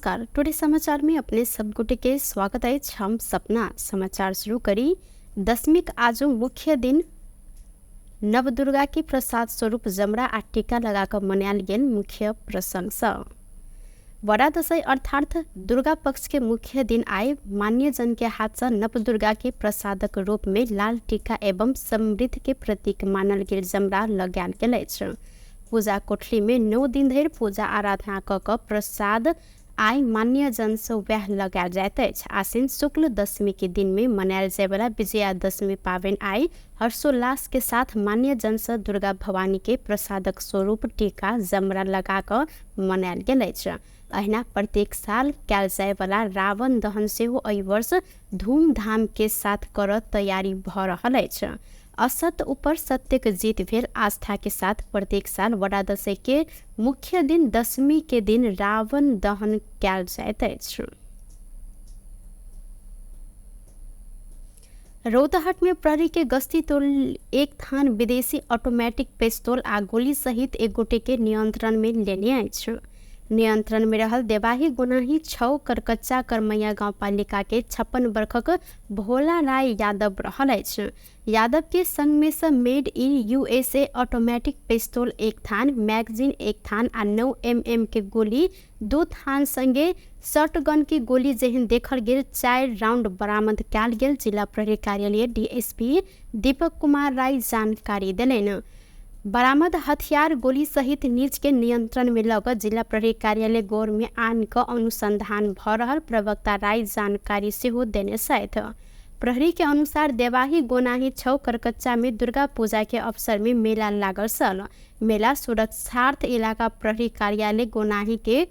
नमस्कार। टुडे समाचार में अपने सब गुटे के स्वागत है। हम सपना समाचार शुरू करी। दशमी आज मुख्य दिन नवदुर्गा के प्रसाद स्वरूप जमरा आ टीका लगाकर मनायल गेल मुख्य प्रसंग छ। बड़ा दशैं अर्थात दुर्गा पक्ष के मुख्य दिन आए मान्य जन के हाथ से नवदुर्गा के प्रसादक रूप में लाल टीका एवं समृद्धि के प्रतीक मानल गेल जमरा लगायल गेल अछि। पूजा कोठली में 9 दिन धरि पूजा आराधना क प्रसाद आय मान्य जन से वह लगायल जाइत अछि। आश्विन शुक्ल दशमी के दिन में मनायल जाय वाला विजयादशमी पावनि आय हर्षोल्लास के साथ मान्य जन से दुर्गा भवानी के प्रसादक स्वरूप टीका जमरा लगा कर मनायल गेल अछि। अहिना प्रत्येक साल कयल जाय वाला रावण दहन सेहो एहि वर्ष धूमधाम के साथ कर तैयारी भ रहल अछि। असत ऊपर सत्य के जीत भेल आस्था के साथ प्रत्येक साल बड़ा दशैं के मुख्य दिन दशमी के दिन रावण दहन कयल जाइत अछि। रौतहट में प्रहरी के गश्ती टोल एक थान विदेशी ऑटोमेटिक पिस्तौल आ गोली सहित एक गोटे के नियंत्रण में लेने अछि। नियंत्रण में रहल देवाही गुनाही 6 करकच्चा करमैया गांव पालिका के 56 वर्षक भोला राय यादव रहल अछि। यादव के संग में से मेड इन यूएसए ऑटोमेटिक पिस्तौल एक थान, मैगजीन एक थान आ 9 mm के गोली 2 थान संगे शॉटगन की गोली जेहन देखल गेल 4 राउंड बरामद कयल गेल। जिला प्रहरी कार्यालय डीएसपी दीपक कुमार राय जानकारी देलनि। बरामद हथियार गोली सहित नीच के नियंत्रण में लग जिला प्रहरी कार्यालय गौर में आन क अनुसंधान भ रहल प्रवक्ता राय जानकारी सेहो देने छथि। प्रहरी के अनुसार देवाही गोनाही 6 करकच्चा में दुर्गा पूजा के अवसर में मेला लागल छल। मेला सुरक्षार्थ इलाका प्रहरी कार्यालय गोनाही के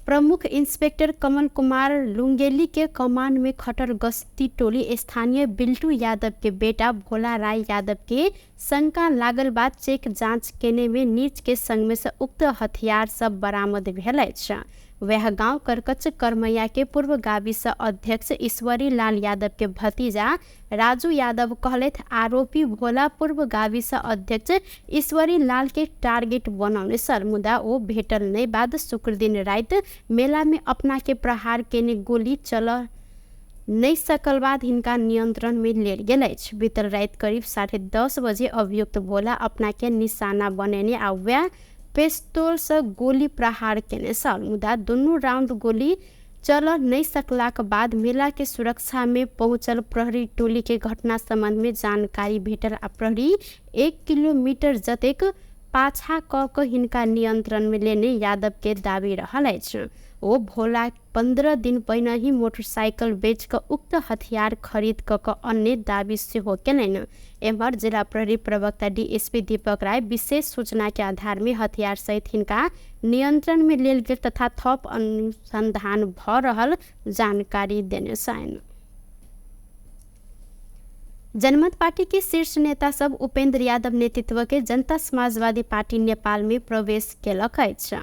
प्रमुख इंस्पेक्टर कमल कुमार लुंगेली के कमान में खटर गश्ती टोली स्थानीय बिल्टू यादव के बेटा भोला राय यादव के शंका लागल बाद चेक जांच केने में नीच के संग में से उक्त हथियार सब बरामद भेल अछि। वह गांव करकच करमैया के पूर्व गाविस अध्यक्ष ईश्वरी लाल यादव के भतीजा राजू यादव कहलथि आरोपी भोला पूर्व गाविस अध्यक्ष ईश्वरी लाल के टारगेट बनौने छल, मुदा ओ भेटल नहीं। बाद शुक्र दिन रात मेला में अपना के प्रहार केने गोली चल नहीं सकल बाद हिनका नियंत्रण में लेल गेल अछि। बीतल रात करीब 10:30 बजे अभियुक्त भोला अपना के निशाना बनेने आ वह पिस्तौल से गोली प्रहार केने छल, मुदा दुनू राउंड गोली चल नहीं सकलाक बाद मेला के सुरक्षा में पहुंचल प्रहरी टोली के घटना संबंध में जानकारी भेटल आ प्रहरी 1 किलोमीटर जतेक पाछा क हिनका नियंत्रण में लेने यादव के दाबी रहल अछि। ओ भोला 15 दिन पहिने ही मोटरसाइकिल बेच क उक्त हथियार खरीद क अन्य दाबी सेहो केलनि। एम्हर जिला प्रहरी प्रवक्ता डीएसपी दीपक राय विशेष सूचना के आधार में हथियार सहित हिनका नियंत्रण में लेल गेल तथा थप अनुसंधान भ रहल जानकारी देने छनि। जनमत पार्टी के शीर्ष नेता सब उपेंद्र यादव नेतृत्व के जनता समाजवादी पार्टी नेपाल में प्रवेश केलक अछि।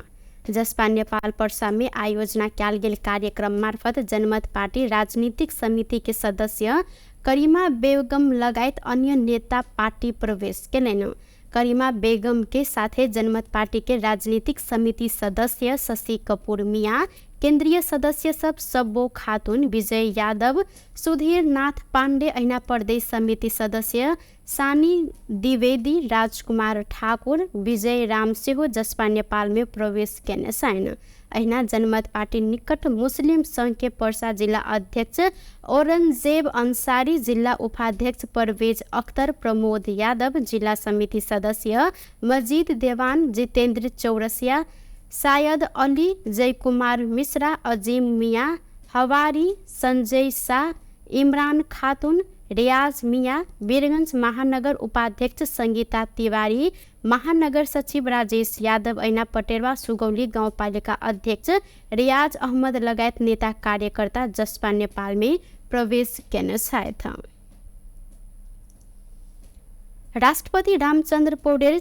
जसपा नेपाल पर्सा में आयोजना कयल गेल कार्यक्रम मार्फत जनमत पार्टी राजनीतिक समिति के सदस्य करीमा बेगम लगायत अन्य नेता पार्टी प्रवेश केलनि। करीमा बेगम के साथे जनमत पार्टी के राजनीतिक समिति सदस्य शशि कपूर मिया, केंद्रीय सदस्य सब सब्बो खातून, विजय यादव, सुधीर नाथ पांडे, अहिना प्रदेश समिति सदस्य सानी द्विवेदी, राजकुमार ठाकुर, विजय राम सेहो जसपा नेपाल में प्रवेश केने छनि। अहिना जनमत पार्टी निकट मुस्लिम संघ के पर्सा जिला अध्यक्ष औरंगजेब अंसारी, जिला उपाध्यक्ष परवेज अख्तर, प्रमोद यादव, जिला समिति सदस्य मजीद देवान, जितेंद्र चौरसिया, शायद अली, जय कुमार मिश्रा, अजीम मिया, हवारी, संजय शाह, इमरान खातून, रियाज मिया, वीरगंज महानगर उपाध्यक्ष संगीता तिवारी, महानगर सचिव राजेश यादव, ऐना पटेरवा सुगौली गाउँपालिका अध्यक्ष रियाज अहमद लगायत नेता कार्यकर्ता जसपा नेपाल में प्रवेश केने छथि। राष्ट्रपति रामचंद्र पौडेल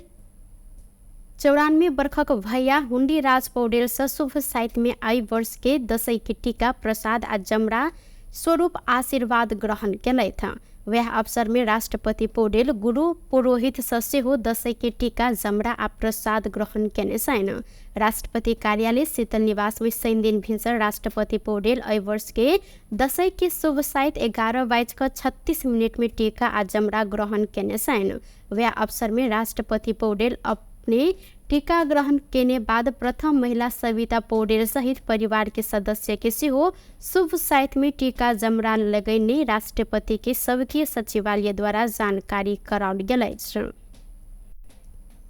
94 वर्षक भैया हुंडी राज पौडेल से शुभ साहित्य में आई वर्ष के दशैं के टीका प्रसाद आ जमरा स्वरूप आशीर्वाद ग्रहण केलथि। वह अवसर में राष्ट्रपति पौडेल गुरु पुरोहित सेहो दशैं के टीका जमरा आ प्रसाद ग्रहण केने छन्। राष्ट्रपति कार्यालय शीतल निवास में शनि दिन भिन्सर राष्ट्रपति पौडेल एहि वर्ष के दशैं के शुभ साइत 11:36 में टीका आ जमरा ग्रहण केने छन्। वह अवसर में राष्ट्रपति पौडेल अपने टीका ग्रहण केने बाद प्रथम महिला सविता पौडेल सहित परिवार के सदस्य के सेहो शुभ साइत में टीका जमरा लगैने राष्ट्रपति के सबकीय सचिवालय द्वारा जानकारी कराओल गेल अछि।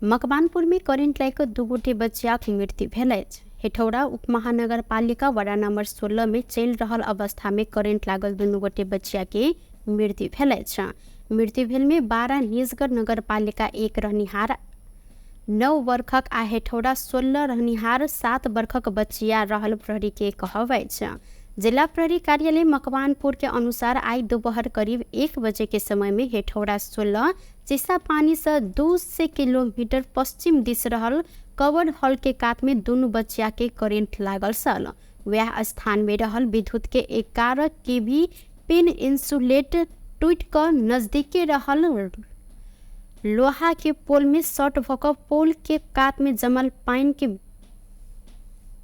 मकवानपुर में करेंट लागि 2 गोटे बच्चाक मृत्यु भेल अछि। हेठौड़ा उपमहानगरपालिका वडा नंबर 16 में चलि रहल अवस्था में करेंट लागल 2 गोटे बच्चा के मृत्यु भेल अछि। मृत्यु भेल में 12 निजगढ़ नगरपालिका 1 रहनिहार 9 वर्षक आ हेठौड़ा 16 रहनिहार 7 वर्षक बच्चिया रहल प्रहरी के कहब अछि। जिला प्रहरी कार्यालय मकवानपुर के अनुसार आई दोपहर करीब 1 बजे के समय में हेठौड़ा 16 चिसा पानी से 200 किलोमीटर पश्चिम दिस रहल कवर हॉल के कात में 2 बच्चा के करेंट लागल सल। वह स्थान में रहल विद्युत के 11 केवी पिन इंसुलेट टूट कर नजदीके रहल लोहा के पोल में शॉर्ट भकर पोल के कात में जमल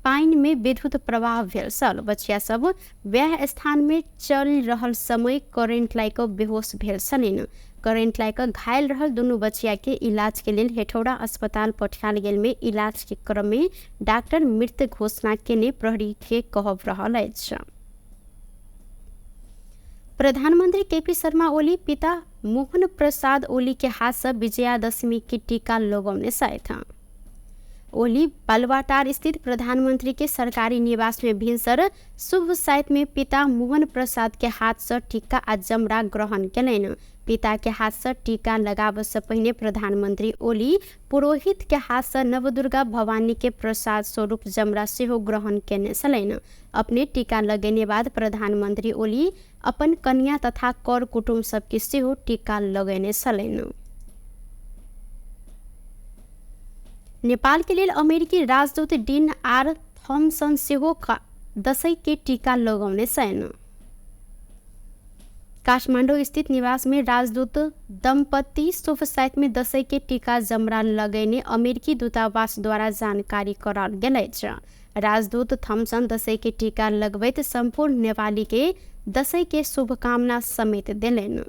पाइन में विद्युत प्रवाह भेल सल। बच्चा सब वह स्थान में चल रहल समय करेंट लाइक बेहोश भेल छलिन। करेंट लाइक घायल रहल 2 बच्चा के इलाज के लिए हेठौड़ा अस्पताल पठायल गेल में इलाज के क्रम में डॉक्टर मृत घोषणा केने प्रहरी के कहब रहल अछि। प्रधानमंत्री केपी शर्मा ओली पिता मोहन प्रसाद ओली के हाथ से विजयादशमी की टीका लगौने छथि। ओली बालवाटार स्थित प्रधानमंत्री के सरकारी निवास में भिनसर शुभ साइत में पिता मोहन प्रसाद के हाथ से टीका आ जमरा ग्रहण केलनि। पिता के हाथ से टीका लगाब से पहले प्रधानमंत्री ओली पुरोहित के हाथ से नवदुर्गा भवानी के प्रसाद स्वरूप जमरा सेहो ग्रहण केने छलनि। अपने टीका लगेने बाद प्रधानमंत्री ओली अपन कन्या तथा कर कुटुंब सबके सेहो टीका लगेने छलनि। नेपाल के लिए अमेरिकी राजदूत डीन आर थॉमसन सेहो दशैं के टीका लगौने छन्। काठमांडू स्थित निवास में राजदूत दंपति शुभ साइत में दशैं के टीका जमरा लगैने अमेरिकी दूतावास द्वारा जानकारी कराओल गेल अछि। राजदूत थॉमसन दशैं के टीका लगबैत संपूर्ण नेपाली के दशैं के शुभकामना समेत देलनि।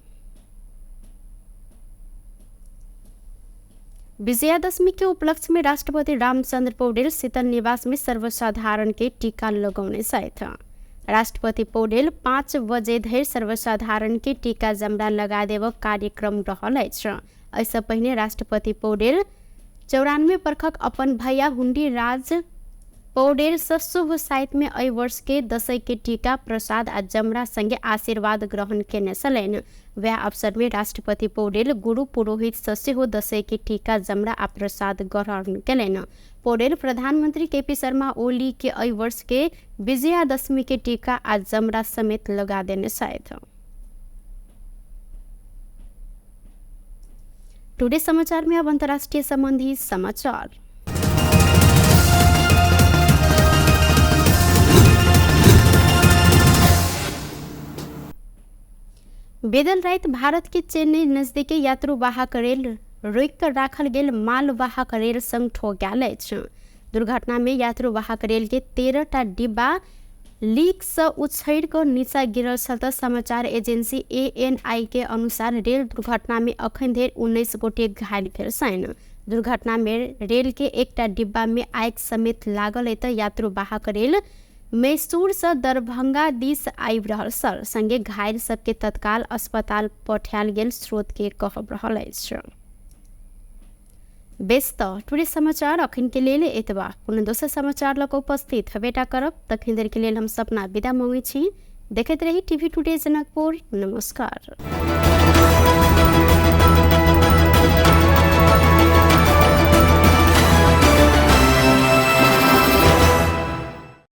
विजयादशमी के उपलक्ष्य में राष्ट्रपति रामचंद्र पौडेल शीतल निवास में सर्वसाधारण के टीका लगौने छथि। राष्ट्रपति पौडेल 5 बजे धरि सर्वसाधारण के टीका जमरा लगा देव कार्यक्रम रहल अछि। ऐसे पहले राष्ट्रपति पौडेल 94 वर्षक अपन भैया हुंडी राज पौडेल से शुभ साइत में एहि वर्ष के दशैं के टीका प्रसाद आ जमरा संगे आशीर्वाद ग्रहण केने छलनि। वह अवसर में राष्ट्रपति पौडेल गुरु पुरोहित सेहो दशैं के टीका जमरा आ प्रसाद ग्रहण केलनि। पौडेल प्रधानमंत्री केपी शर्मा ओली के एहि वर्ष के विजयादशमी के टीका आ जमरा समेत लगा देने छथि। टुडे समाचार में अब अंतर्राष्ट्रीय संबंधी समाचार। बेदल रात भारत के चेन्नई नजदीक यात्रुवाहक रेल रोक कर राखल गेल मालवाहक रेल संग ठोक गेल अछि। दुर्घटना में यात्रुवाहक रेल के 13टा डिब्बा लीक से उछड़ कर नीचा गिरल छल। समाचार एजेंसी ANI के अनुसार रेल दुर्घटना में अखन धरि 19 गोटे घायल भेल छनि। दुर्घटना में रेल के एकटा डिब्बा में आगि समेत लागल त यात्रुवाहक रेल मैसूर से दरभंगा दिस आबि रहल छल। संगे घायल सबके तत्काल अस्पताल पठायल गेल स्रोत के कहब रहल अछि। व्यस्त टुडे समाचार अखन के लेल एतबा। कोनो दोसर समाचार लऽ कऽ उपस्थित हेबेटा करब। तखन देर के लेल हम सपना विदा मांगै छी। देखैत रही टीवी टुडे जनकपुर। नमस्कार।